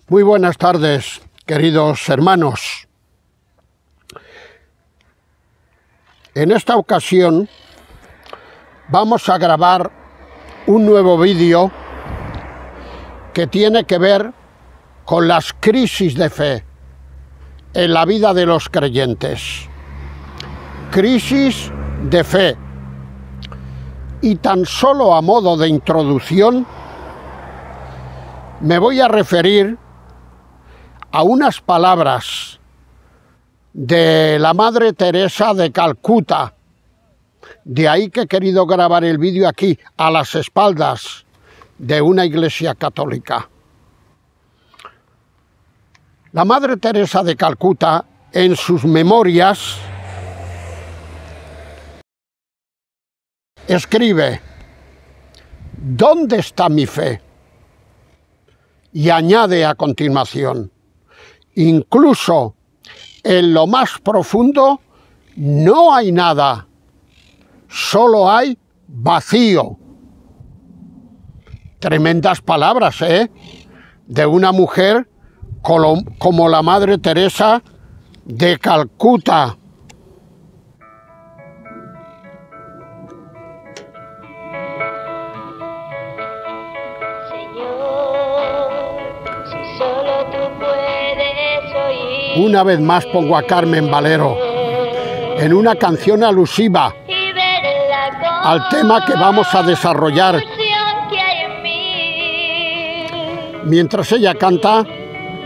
Muy buenas tardes, queridos hermanos. En esta ocasión vamos a grabar un nuevo vídeo que tiene que ver con las crisis de fe en la vida de los creyentes. Crisis de fe. Y tan solo a modo de introducción me voy a referir a unas palabras de la Madre Teresa de Calcuta. De ahí que he querido grabar el vídeo aquí, a las espaldas de una iglesia católica. La Madre Teresa de Calcuta, en sus memorias, escribe: ¿dónde está mi fe? Y añade a continuación: incluso en lo más profundo no hay nada, solo hay vacío. Tremendas palabras, de una mujer como la Madre Teresa de Calcuta. Una vez más pongo a Carmen Valero en una canción alusiva al tema que vamos a desarrollar. Mientras ella canta,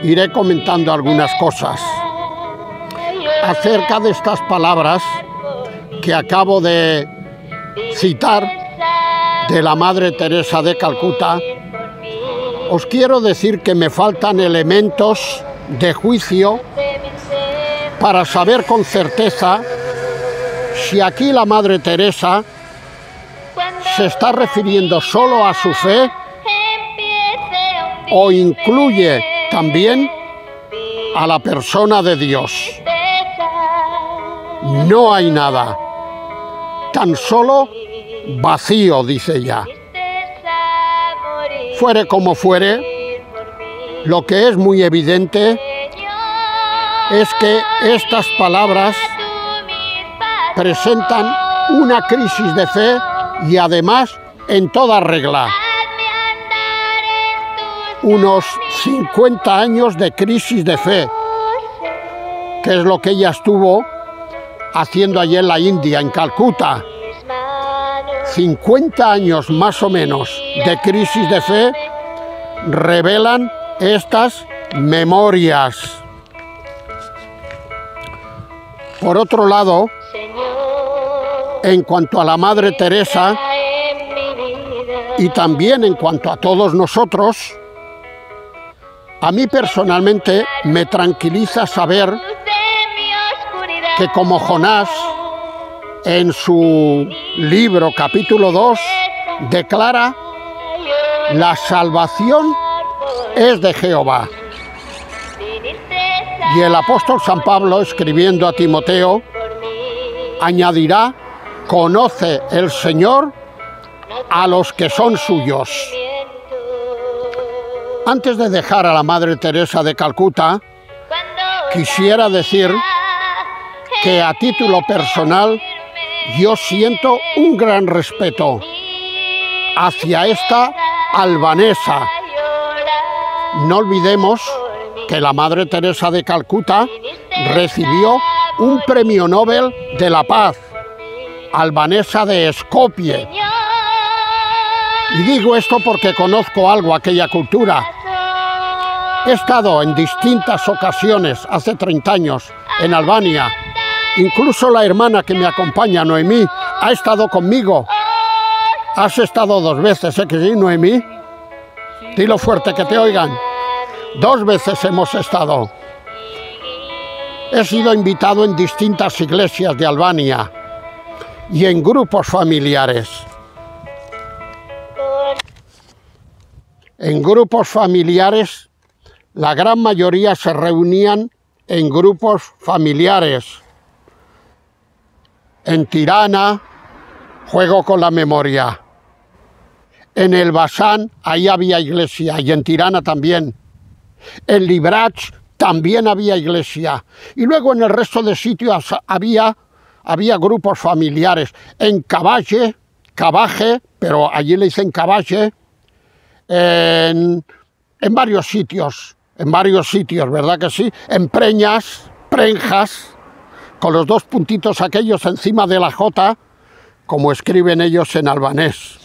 iré comentando algunas cosas acerca de estas palabras que acabo de citar de la Madre Teresa de Calcuta. Os quiero decir que me faltan elementos de juicio para saber con certeza si aquí la Madre Teresa se está refiriendo solo a su fe o incluye también a la persona de Dios. No hay nada, tan solo vacío, dice ella. Fuere como fuere, lo que es muy evidente es que estas palabras presentan una crisis de fe y además en toda regla. Unos 50 años de crisis de fe, que es lo que ella estuvo haciendo allí en la India, en Calcuta. 50 años más o menos de crisis de fe revelan estas memorias. Por otro lado, en cuanto a la Madre Teresa y también en cuanto a todos nosotros, a mí personalmente me tranquiliza saber que como Jonás, en su libro capítulo 2, declara: la salvación es de Jehová. Y el apóstol San Pablo, escribiendo a Timoteo, añadirá: conoce el Señor a los que son suyos. Antes de dejar a la Madre Teresa de Calcuta, quisiera decir que a título personal yo siento un gran respeto hacia esta albanesa. No olvidemos que la Madre Teresa de Calcuta recibió un premio Nobel de la Paz, albanesa de Skopje. Y digo esto porque conozco algo aquella cultura. He estado en distintas ocasiones, hace 30 años, en Albania. Incluso la hermana que me acompaña, Noemí, ha estado conmigo. Has estado 2 veces, ¿eh que sí, Noemí? Dilo fuerte, que te oigan. 2 veces hemos estado. He sido invitado en distintas iglesias de Albania y en grupos familiares. En grupos familiares, la gran mayoría se reunían en grupos familiares. En Tirana, juego con la memoria. En el Basán, ahí había iglesia, y en Tirana también. En Librach también había iglesia. Y luego en el resto de sitios había grupos familiares. En Cabaje, pero allí le dicen Cabaje, en varios sitios, ¿verdad que sí? En Prenjas, con los dos puntitos aquellos encima de la J, como escriben ellos en albanés.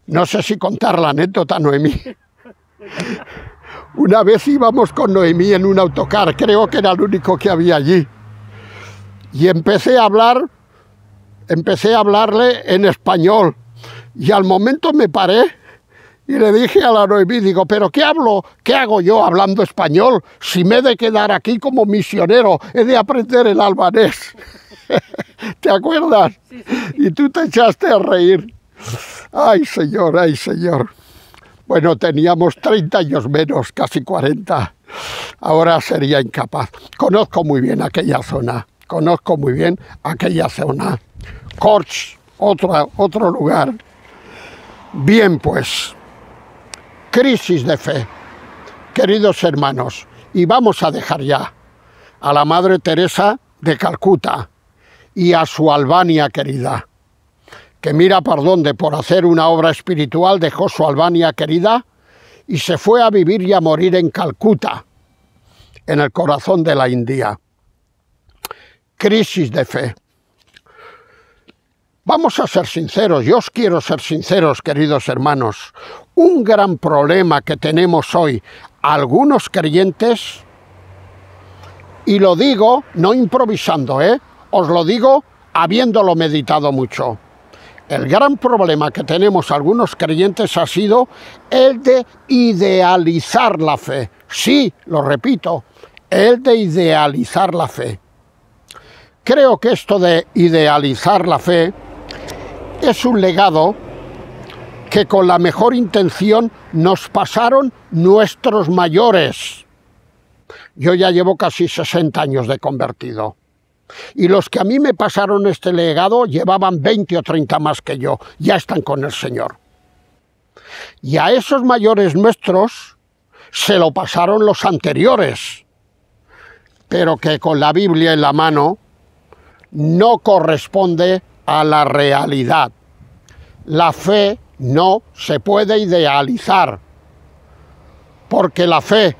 No sé si contar la anécdota, Noemí. Una vez íbamos con Noemí en un autocar, creo que era el único que había allí. Y empecé a hablarle en español. Y al momento me paré y le dije a la Noemí, digo, ¿pero qué hago yo hablando español? Si me he de quedar aquí como misionero, he de aprender el albanés. ¿Te acuerdas? Sí, sí. Y tú te echaste a reír. Ay, señor, ay, señor. Bueno, teníamos 30 años menos, casi 40. Ahora sería incapaz. Conozco muy bien aquella zona. Korch, otro lugar. Bien, pues, crisis de fe, queridos hermanos, y vamos a dejar ya a la Madre Teresa de Calcuta y a su Albania querida, que mira por dónde, por hacer una obra espiritual, dejó su Albania querida y se fue a vivir y a morir en Calcuta, en el corazón de la India. Crisis de fe. Vamos a ser sinceros, yo os quiero ser sinceros, queridos hermanos. Un gran problema que tenemos hoy algunos creyentes, y lo digo no improvisando, os lo digo habiéndolo meditado mucho. El gran problema que tenemos algunos creyentes ha sido el de idealizar la fe. Sí, lo repito, el de idealizar la fe. Creo que esto de idealizar la fe es un legado que con la mejor intención nos pasaron nuestros mayores. Yo ya llevo casi 60 años de convertido. Y los que a mí me pasaron este legado llevaban 20 o 30 más que yo. Ya están con el Señor. Y a esos mayores nuestros se lo pasaron los anteriores. Pero que con la Biblia en la mano no corresponde a la realidad. La fe no se puede idealizar, porque la fe,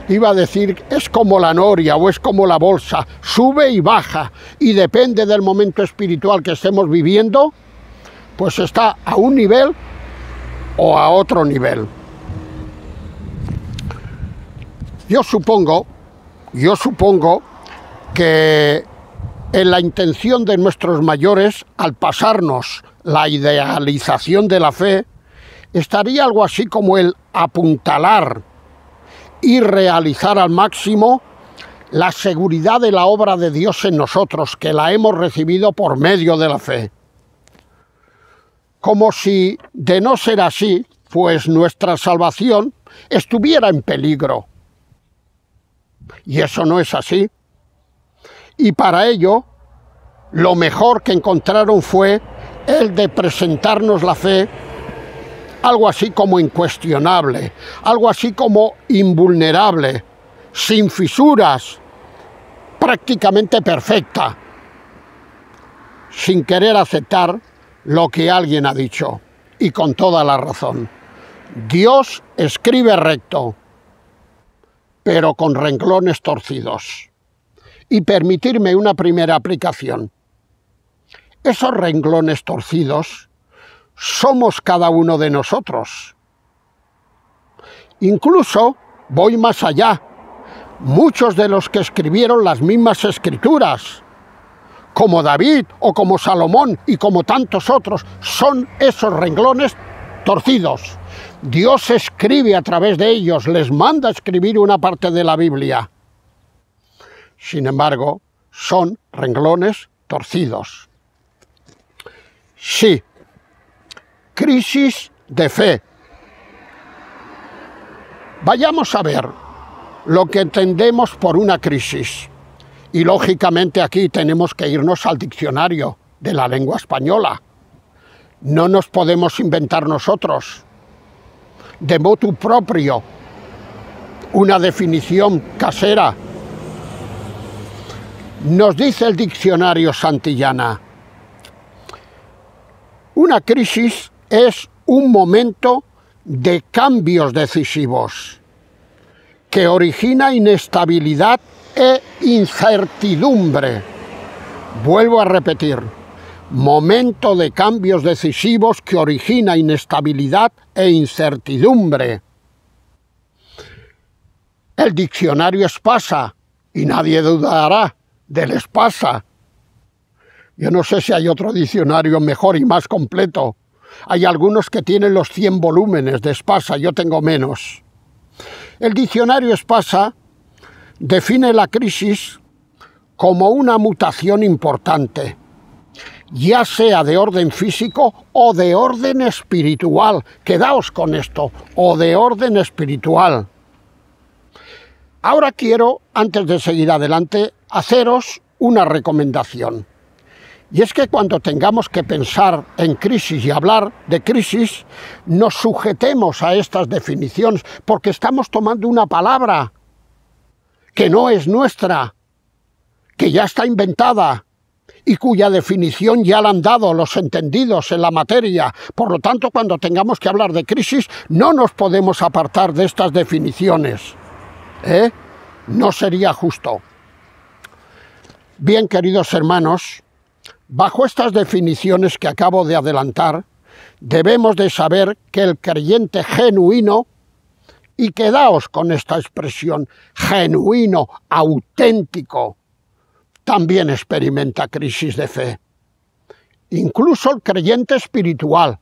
iba a decir, es como la noria o es como la bolsa, sube y baja, y depende del momento espiritual que estemos viviendo, pues está a un nivel o a otro nivel. Yo supongo que en la intención de nuestros mayores, al pasarnos la idealización de la fe, estaría algo así como el apuntalar y realizar al máximo la seguridad de la obra de Dios en nosotros, que la hemos recibido por medio de la fe. Como si, de no ser así, pues nuestra salvación estuviera en peligro. Y eso no es así. Y para ello, lo mejor que encontraron fue el de presentarnos la fe, algo así como incuestionable, algo así como invulnerable, sin fisuras, prácticamente perfecta, sin querer aceptar lo que alguien ha dicho, y con toda la razón. Dios escribe recto, pero con renglones torcidos. Y permitirme una primera aplicación. Esos renglones torcidos somos cada uno de nosotros. Incluso voy más allá. Muchos de los que escribieron las mismas escrituras, como David o como Salomón y como tantos otros, son esos renglones torcidos. Dios escribe a través de ellos, les manda escribir una parte de la Biblia. Sin embargo, son renglones torcidos. Sí, crisis de fe. Vayamos a ver lo que entendemos por una crisis. Y lógicamente aquí tenemos que irnos al diccionario, de la lengua española. No nos podemos inventar nosotros, de motu propio, una definición casera. Nos dice el diccionario Santillana: una crisis es un momento de cambios decisivos que origina inestabilidad e incertidumbre. Vuelvo a repetir: momento de cambios decisivos que origina inestabilidad e incertidumbre. El diccionario Espasa, y nadie dudará del Espasa. Yo no sé si hay otro diccionario mejor y más completo. Hay algunos que tienen los 100 volúmenes de Espasa, yo tengo menos. El diccionario Espasa define la crisis como una mutación importante, ya sea de orden físico o de orden espiritual. Quedaos con esto, o de orden espiritual. Ahora quiero, antes de seguir adelante, haceros una recomendación. Y es que cuando tengamos que pensar en crisis y hablar de crisis, nos sujetemos a estas definiciones, porque estamos tomando una palabra que no es nuestra, que ya está inventada y cuya definición ya la han dado los entendidos en la materia. Por lo tanto, cuando tengamos que hablar de crisis, no nos podemos apartar de estas definiciones. No sería justo. Bien, queridos hermanos, bajo estas definiciones que acabo de adelantar, debemos de saber que el creyente genuino, y quedaos con esta expresión, genuino, auténtico, también experimenta crisis de fe. Incluso el creyente espiritual.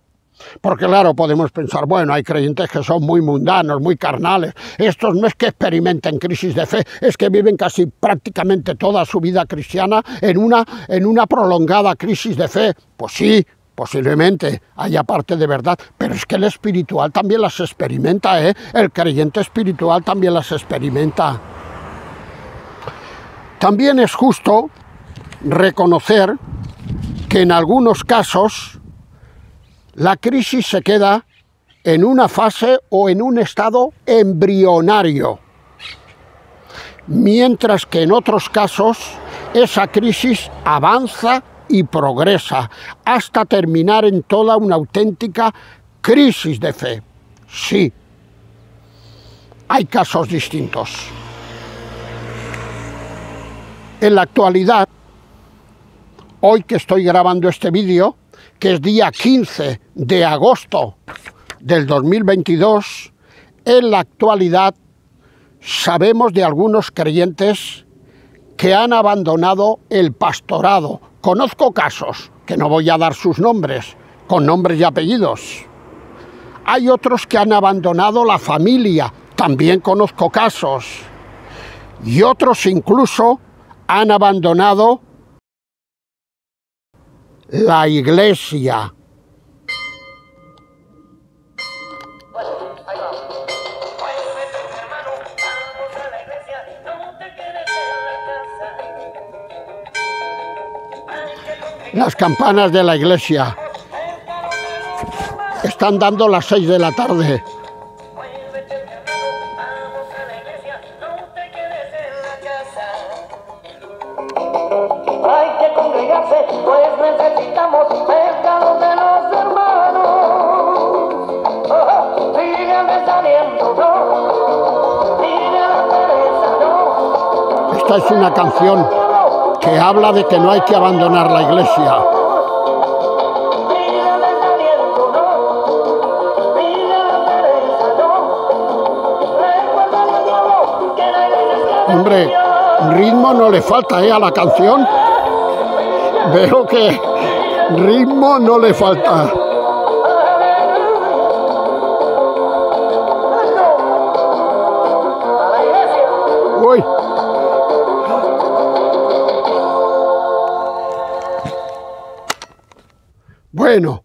Porque claro, podemos pensar, bueno, hay creyentes que son muy mundanos, muy carnales. Estos no es que experimenten crisis de fe, es que viven casi prácticamente toda su vida cristiana en una prolongada crisis de fe. Pues sí, posiblemente haya parte de verdad, pero es que el espiritual también las experimenta, El creyente espiritual también las experimenta. También es justo reconocer que en algunos casos la crisis se queda en una fase o en un estado embrionario, mientras que en otros casos esa crisis avanza y progresa hasta terminar en toda una auténtica crisis de fe. Sí, hay casos distintos. En la actualidad, hoy que estoy grabando este vídeo, que es día 15 de agosto del 2022, en la actualidad sabemos de algunos creyentes que han abandonado el pastorado. Conozco casos, que no voy a dar sus nombres, con nombres y apellidos. Hay otros que han abandonado la familia, también conozco casos. Y otros incluso han abandonado la iglesia. Las campanas de la iglesia están dando las 6 de la tarde. Hay que congregarse, pues necesitamos cercanos de los hermanos. Síganme saliendo, no. Síganme Teresa, no. Esta es una canción que habla de que no hay que abandonar la iglesia. Síganme saliendo, no. Síganme Teresa, no. Recuerda el diablo que la iglesia es Hombre, ritmo no le falta, a la canción. Veo que ritmo no le falta. Uy. Bueno,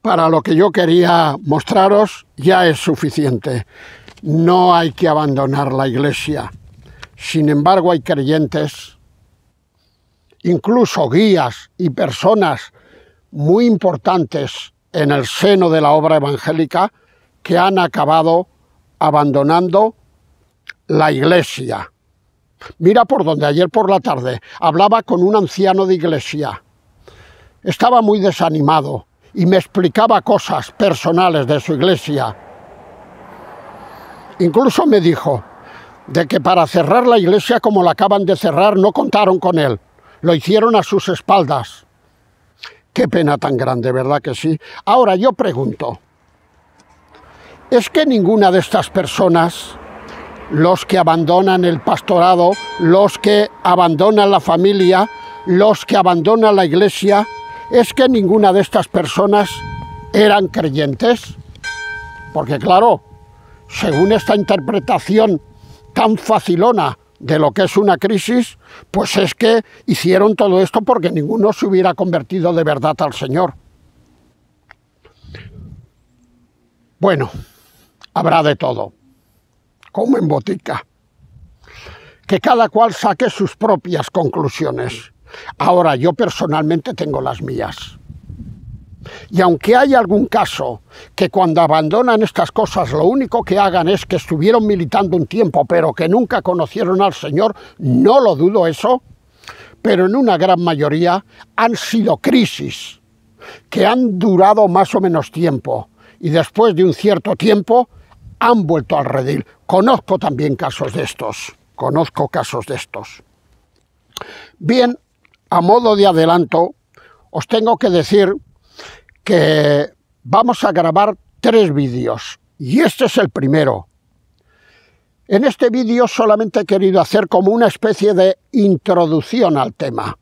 para lo que yo quería mostraros ya es suficiente. No hay que abandonar la iglesia. Sin embargo, hay creyentes incluso guías y personas muy importantes en el seno de la obra evangélica que han acabado abandonando la Iglesia. Mira por donde ayer por la tarde hablaba con un anciano de iglesia. Estaba muy desanimado y me explicaba cosas personales de su iglesia. Incluso me dijo de que para cerrar la iglesia como la acaban de cerrar no contaron con él. Lo hicieron a sus espaldas. Qué pena tan grande, ¿verdad que sí? Ahora yo pregunto, ¿es que ninguna de estas personas, los que abandonan el pastorado, los que abandonan la familia, los que abandonan la iglesia, es que ninguna de estas personas eran creyentes? Porque claro, según esta interpretación tan facilona de lo que es una crisis, pues es que hicieron todo esto porque ninguno se hubiera convertido de verdad al Señor. Bueno, habrá de todo, como en botica. Que cada cual saque sus propias conclusiones. Ahora, yo personalmente tengo las mías. Y aunque hay algún caso que cuando abandonan estas cosas lo único que hagan es que estuvieron militando un tiempo pero que nunca conocieron al Señor, no lo dudo eso, pero en una gran mayoría han sido crisis que han durado más o menos tiempo y después de un cierto tiempo han vuelto al redil. Conozco también casos de estos, Bien, a modo de adelanto, os tengo que decir que vamos a grabar 3 vídeos y este es el primero. En este vídeo solamente he querido hacer como una especie de introducción al tema.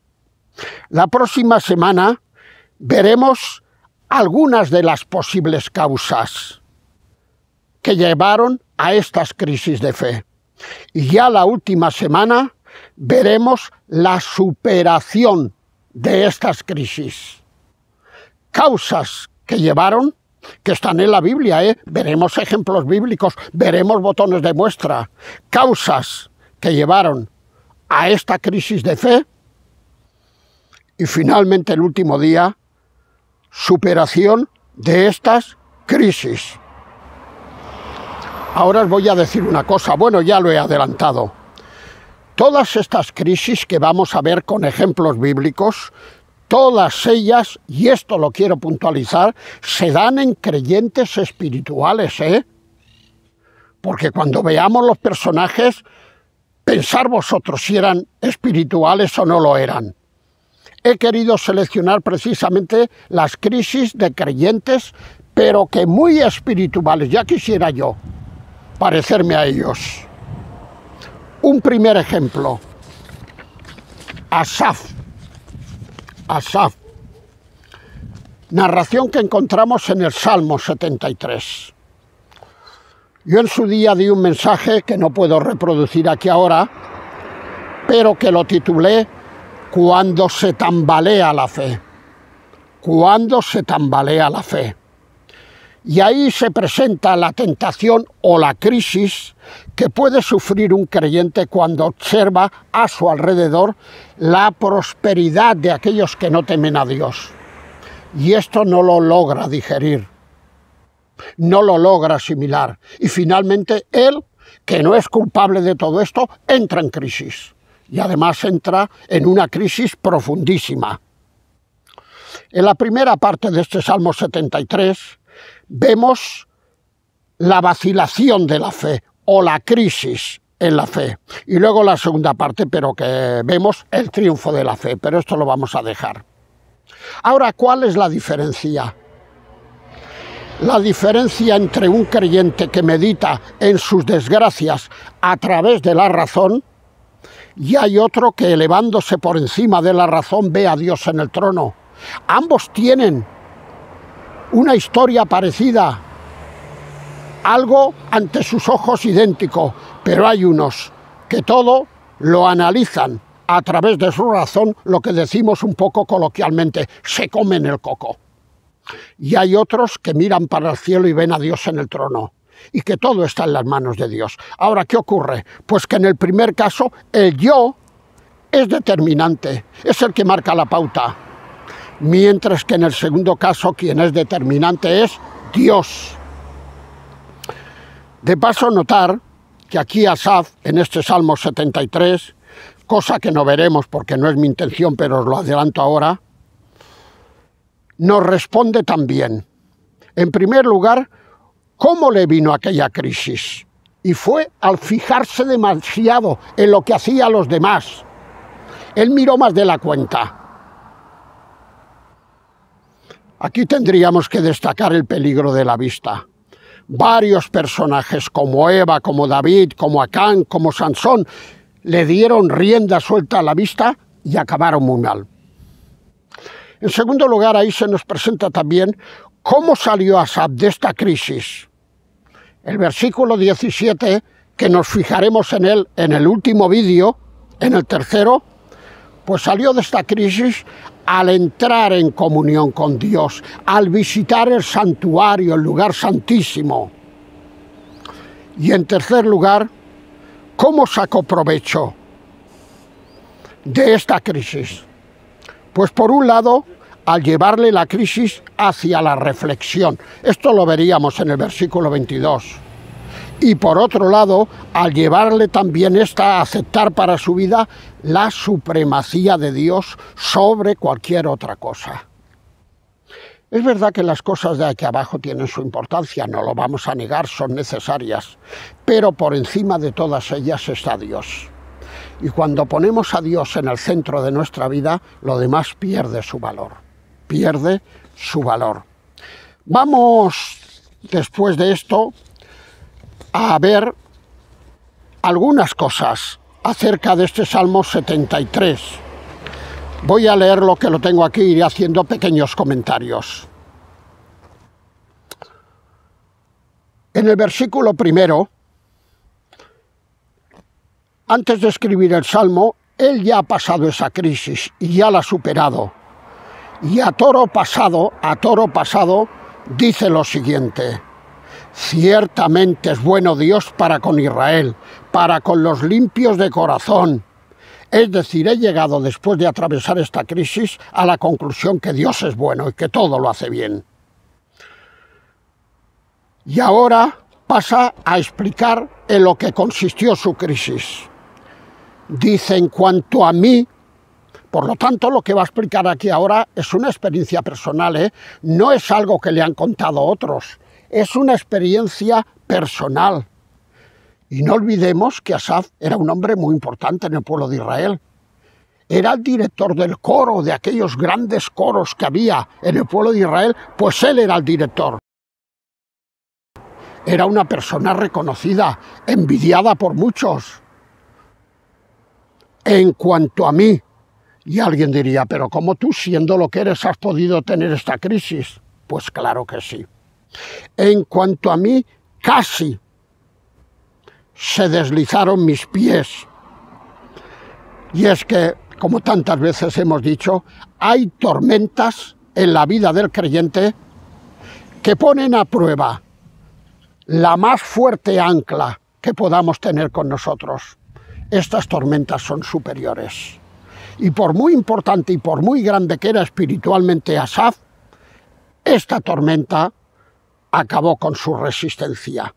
La próxima semana veremos algunas de las posibles causas que llevaron a estas crisis de fe. Y ya la última semana veremos la superación de estas crisis. Causas que llevaron, que están en la Biblia, veremos ejemplos bíblicos, veremos botones de muestra. Causas que llevaron a esta crisis de fe. Y finalmente el último día, superación de estas crisis. Ahora os voy a decir una cosa, bueno, ya lo he adelantado. Todas estas crisis que vamos a ver con ejemplos bíblicos, todas ellas, y esto lo quiero puntualizar, se dan en creyentes espirituales, Porque cuando veamos los personajes, pensar vosotros si eran espirituales o no lo eran. He querido seleccionar precisamente las crisis de creyentes, pero que muy espirituales, ya quisiera yo parecerme a ellos. Un primer ejemplo, Asaf, narración que encontramos en el Salmo 73. Yo en su día di un mensaje que no puedo reproducir aquí ahora, pero que lo titulé Cuando se tambalea la fe. Cuando se tambalea la fe. Y ahí se presenta la tentación o la crisis que puede sufrir un creyente cuando observa a su alrededor la prosperidad de aquellos que no temen a Dios. Y esto no lo logra digerir, no lo logra asimilar. Y finalmente él, que no es culpable de todo esto, entra en crisis. Y además entra en una crisis profundísima. En la primera parte de este Salmo 73, vemos la vacilación de la fe o la crisis en la fe. Y luego la segunda parte, pero que vemos el triunfo de la fe. Pero esto lo vamos a dejar. Ahora, ¿cuál es la diferencia? La diferencia entre un creyente que medita en sus desgracias a través de la razón y hay otro que elevándose por encima de la razón ve a Dios en el trono. Ambos tienen una historia parecida, algo ante sus ojos idéntico, pero hay unos que todo lo analizan a través de su razón, lo que decimos un poco coloquialmente, se comen el coco. Y hay otros que miran para el cielo y ven a Dios en el trono, y que todo está en las manos de Dios. Ahora, ¿qué ocurre? Pues que en el primer caso, el yo es determinante, es el que marca la pauta, mientras que en el segundo caso quien es determinante es Dios. De paso notar que aquí Asaf, en este Salmo 73, cosa que no veremos porque no es mi intención, pero os lo adelanto ahora, nos responde también. En primer lugar, ¿cómo le vino aquella crisis? Y fue al fijarse demasiado en lo que hacían los demás. Él miró más de la cuenta. Aquí tendríamos que destacar el peligro de la vista. Varios personajes como Eva, como David, como Acán, como Sansón, le dieron rienda suelta a la vista y acabaron muy mal. En segundo lugar, ahí se nos presenta también cómo salió Asaf de esta crisis. El versículo 17, que nos fijaremos en él en el último vídeo, en el tercero, pues salió de esta crisis al entrar en comunión con Dios, al visitar el santuario, el lugar santísimo. Y en tercer lugar, ¿cómo sacó provecho de esta crisis? Pues por un lado, al llevarle la crisis hacia la reflexión. Esto lo veríamos en el versículo 22. Y por otro lado, al llevarle también esta a aceptar para su vida la supremacía de Dios sobre cualquier otra cosa. Es verdad que las cosas de aquí abajo tienen su importancia, no lo vamos a negar, son necesarias, pero por encima de todas ellas está Dios. Y cuando ponemos a Dios en el centro de nuestra vida, lo demás pierde su valor. Pierde su valor. Vamos, después de esto, a ver algunas cosas acerca de este Salmo 73. Voy a leer lo que lo tengo aquí, iré haciendo pequeños comentarios. En el versículo primero, antes de escribir el Salmo, él ya ha pasado esa crisis y ya la ha superado. Y a toro pasado, dice lo siguiente: ciertamente es bueno Dios para con Israel, para con los limpios de corazón. Es decir, he llegado después de atravesar esta crisis a la conclusión que Dios es bueno y que todo lo hace bien. Y ahora pasa a explicar en lo que consistió su crisis. Dice, en cuanto a mí, por lo tanto, lo que va a explicar aquí ahora es una experiencia personal, no es algo que le han contado otros, es una experiencia personal. Y no olvidemos que Asaf era un hombre muy importante en el pueblo de Israel. Era el director del coro, de aquellos grandes coros que había en el pueblo de Israel, pues él era el director. Era una persona reconocida, envidiada por muchos. En cuanto a mí, y alguien diría, pero ¿cómo tú, siendo lo que eres, has podido tener esta crisis? Pues claro que sí. En cuanto a mí, casi se deslizaron mis pies. Y es que, como tantas veces hemos dicho, hay tormentas en la vida del creyente que ponen a prueba la más fuerte ancla que podamos tener con nosotros. Estas tormentas son superiores. Y por muy importante y por muy grande que era espiritualmente Asaf, esta tormenta acabó con su resistencia.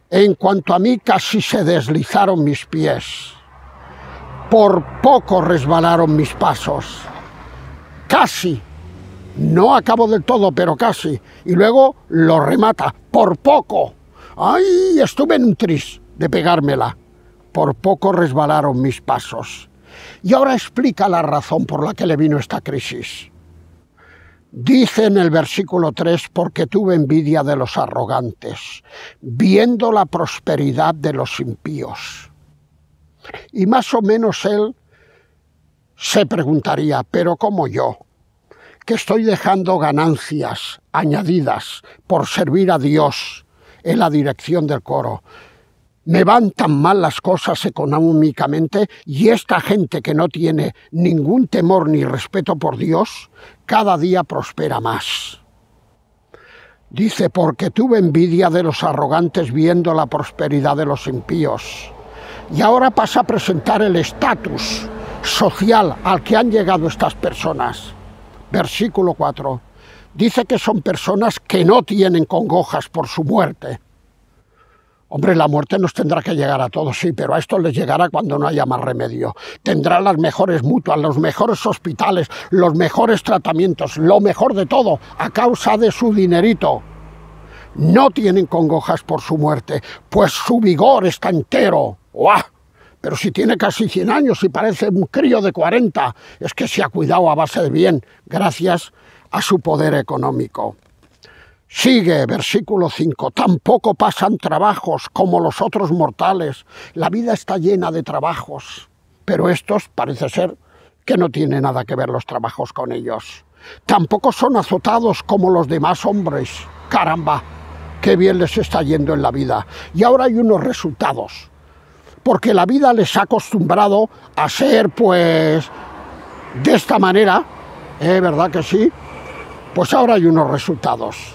En cuanto a mí, casi se deslizaron mis pies. Por poco resbalaron mis pasos. Casi. No acabó del todo, pero casi. Y luego lo remata. Por poco. ¡Ay! Estuve en un tris de pegármela. Por poco resbalaron mis pasos. Y ahora explica la razón por la que le vino esta crisis. Dice en el versículo 3, porque tuve envidia de los arrogantes, viendo la prosperidad de los impíos. Y más o menos él se preguntaría, pero ¿cómo yo, que estoy dejando ganancias añadidas por servir a Dios en la dirección del coro, me van tan mal las cosas económicamente, y esta gente que no tiene ningún temor ni respeto por Dios, cada día prospera más? Dice, porque tuve envidia de los arrogantes viendo la prosperidad de los impíos. Y ahora pasa a presentar el estatus social al que han llegado estas personas. Versículo 4. Dice que son personas que no tienen congojas por su muerte. Hombre, la muerte nos tendrá que llegar a todos, sí, pero a estos les llegará cuando no haya más remedio. Tendrán las mejores mutuas, los mejores hospitales, los mejores tratamientos, lo mejor de todo, a causa de su dinerito. No tienen congojas por su muerte, pues su vigor está entero. ¡Uah! Pero si tiene casi 100 años y parece un crío de 40, es que se ha cuidado a base de bien, gracias a su poder económico. Sigue, versículo 5, tampoco pasan trabajos como los otros mortales. La vida está llena de trabajos, pero estos parece ser que no tienen nada que ver los trabajos con ellos. Tampoco son azotados como los demás hombres. Caramba, qué bien les está yendo en la vida. Y ahora hay unos resultados, porque la vida les ha acostumbrado a ser, pues, de esta manera, ¿verdad que sí? Pues ahora hay unos resultados.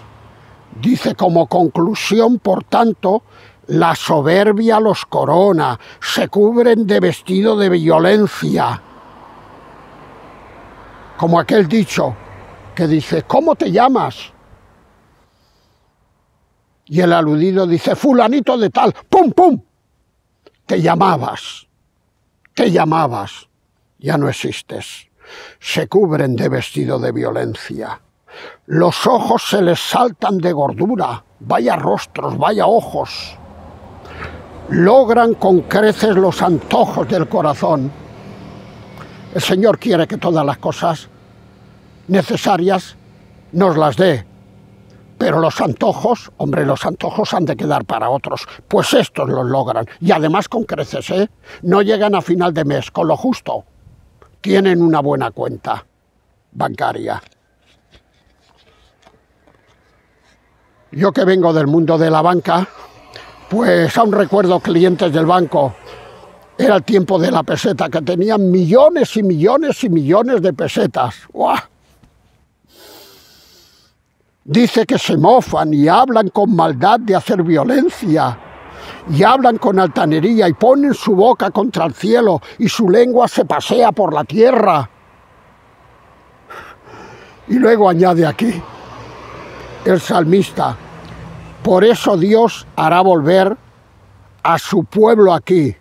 Dice, como conclusión, por tanto, la soberbia los corona, se cubren de vestido de violencia. Como aquel dicho que dice, ¿cómo te llamas? Y el aludido dice, fulanito de tal, ¡pum, pum! Te llamabas, ya no existes. Se cubren de vestido de violencia. Los ojos se les saltan de gordura, vaya rostros, vaya ojos. Logran con creces los antojos del corazón. El Señor quiere que todas las cosas necesarias nos las dé. Pero los antojos, hombre, los antojos han de quedar para otros, pues estos los logran. Y además con creces, ¿eh? No llegan a final de mes, con lo justo. Tienen una buena cuenta bancaria. Yo que vengo del mundo de la banca, pues aún recuerdo clientes del banco. Era el tiempo de la peseta, que tenían millones y millones y millones de pesetas. ¡Uah! Dice que se mofan y hablan con maldad de hacer violencia. Y hablan con altanería y ponen su boca contra el cielo y su lengua se pasea por la tierra. Y luego añade aquí el salmista, por eso Dios hará volver a su pueblo aquí,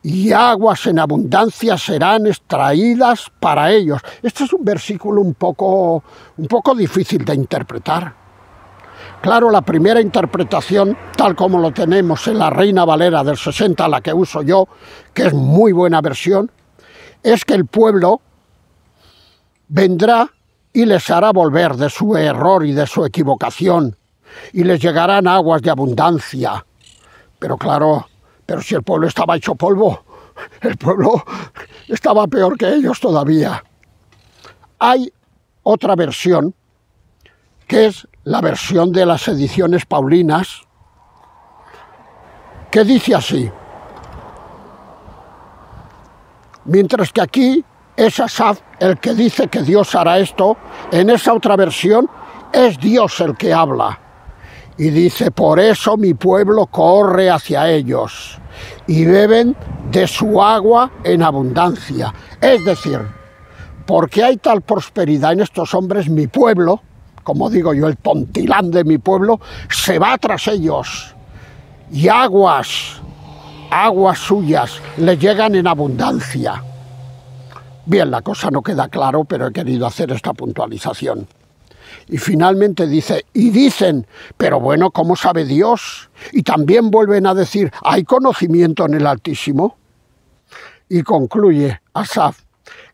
y aguas en abundancia serán extraídas para ellos. Este es un versículo un poco difícil de interpretar. Claro, la primera interpretación, tal como lo tenemos en la Reina Valera del 60, la que uso yo, que es muy buena versión, es que el pueblo vendrá y les hará volver de su error y de su equivocación, y les llegarán aguas de abundancia. Pero claro, pero si el pueblo estaba hecho polvo, el pueblo estaba peor que ellos todavía. Hay otra versión, que es la versión de las ediciones paulinas, que dice así, mientras que aquí es Asaf el que dice que Dios hará esto, en esa otra versión es Dios el que habla. Y dice, por eso mi pueblo corre hacia ellos y beben de su agua en abundancia. Es decir, porque hay tal prosperidad en estos hombres, mi pueblo, como digo yo, el tontilán de mi pueblo, se va tras ellos. Y aguas suyas le llegan en abundancia. Bien, la cosa no queda claro, pero he querido hacer esta puntualización. Y finalmente dice, y dicen, pero bueno, ¿cómo sabe Dios? Y también vuelven a decir, ¿hay conocimiento en el Altísimo? Y concluye Asaf,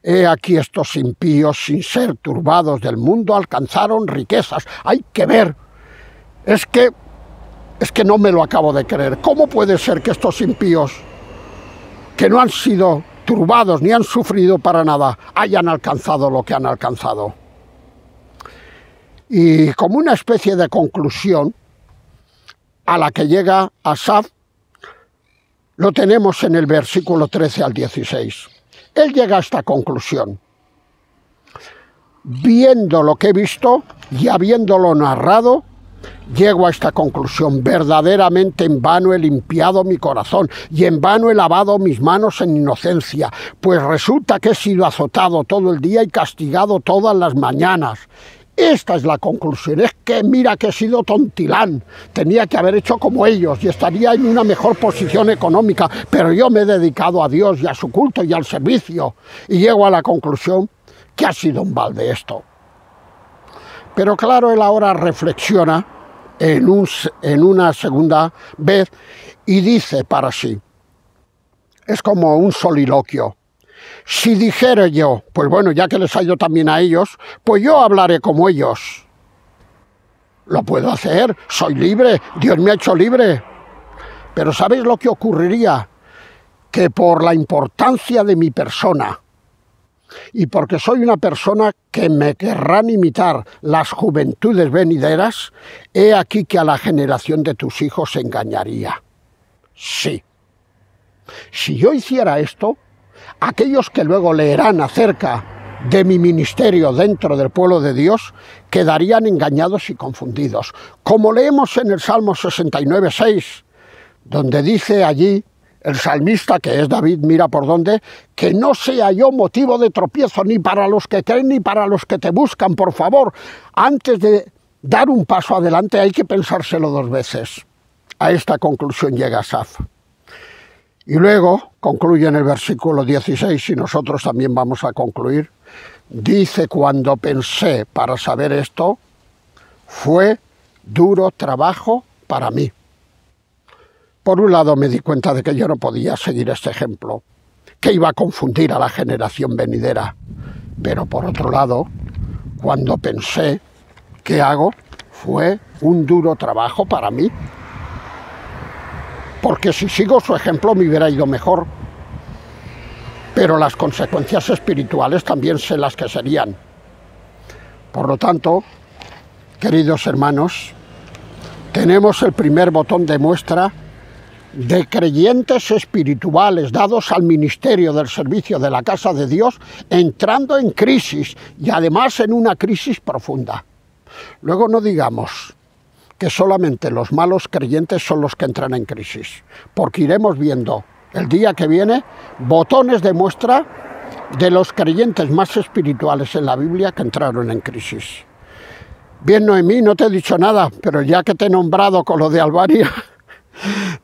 he aquí estos impíos, sin ser turbados del mundo, alcanzaron riquezas. Hay que ver, es que no me lo acabo de creer. ¿Cómo puede ser que estos impíos, que no han sido turbados ni han sufrido para nada, hayan alcanzado lo que han alcanzado? Y como una especie de conclusión a la que llega Asaf, lo tenemos en el versículo 13 al 16. Él llega a esta conclusión. Viendo lo que he visto y habiéndolo narrado, llego a esta conclusión: verdaderamente en vano he limpiado mi corazón y en vano he lavado mis manos en inocencia, pues resulta que he sido azotado todo el día y castigado todas las mañanas. Esta es la conclusión: es que mira que he sido tontilán, tenía que haber hecho como ellos y estaría en una mejor posición económica, pero yo me he dedicado a Dios y a su culto y al servicio, y llego a la conclusión que ha sido un balde esto. Pero claro, él ahora reflexiona en una segunda vez y dice para sí, es como un soliloquio: si dijera yo, pues bueno, ya que les ha ido también a ellos, pues yo hablaré como ellos. Lo puedo hacer, soy libre, Dios me ha hecho libre. Pero ¿sabéis lo que ocurriría? Que por la importancia de mi persona, y porque soy una persona que me querrán imitar las juventudes venideras, he aquí que a la generación de tus hijos engañaría. Sí. Si yo hiciera esto, aquellos que luego leerán acerca de mi ministerio dentro del pueblo de Dios quedarían engañados y confundidos. Como leemos en el Salmo 69:6, donde dice allí el salmista, que es David, mira por dónde, que no sea yo motivo de tropiezo ni para los que creen ni para los que te buscan. Por favor, antes de dar un paso adelante hay que pensárselo dos veces. A esta conclusión llega Asaf. Y luego concluye en el versículo 16, y nosotros también vamos a concluir. Dice: cuando pensé para saber esto, fue duro trabajo para mí. Por un lado me di cuenta de que yo no podía seguir este ejemplo, que iba a confundir a la generación venidera. Pero por otro lado, cuando pensé, ¿qué hago? Fue un duro trabajo para mí. Porque si sigo su ejemplo me hubiera ido mejor. Pero las consecuencias espirituales también sé las que serían. Por lo tanto, queridos hermanos, tenemos el primer botón de muestra de creyentes espirituales dados al ministerio del servicio de la casa de Dios, entrando en crisis, y además en una crisis profunda. Luego no digamos que solamente los malos creyentes son los que entran en crisis, porque iremos viendo el día que viene botones de muestra de los creyentes más espirituales en la Biblia que entraron en crisis. Bien, Noemí, no te he dicho nada, pero ya que te he nombrado con lo de Albania,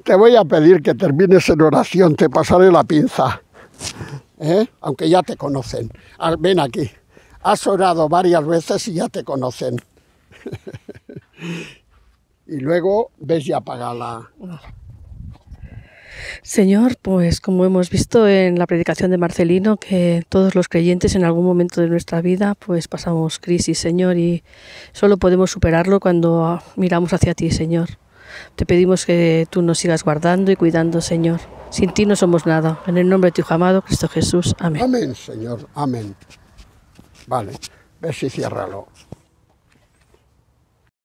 te voy a pedir que termines en oración, te pasaré la pinza, aunque ya te conocen. Ven aquí, has orado varias veces y ya te conocen. Y luego ves y apaga la... Señor, pues como hemos visto en la predicación de Marcelino, que todos los creyentes en algún momento de nuestra vida pues pasamos crisis, Señor, y solo podemos superarlo cuando miramos hacia ti, Señor. Te pedimos que tú nos sigas guardando y cuidando, Señor. Sin ti no somos nada. En el nombre de tu Hijo amado, Cristo Jesús. Amén. Amén, Señor. Amén. Vale, ves y ciérralo.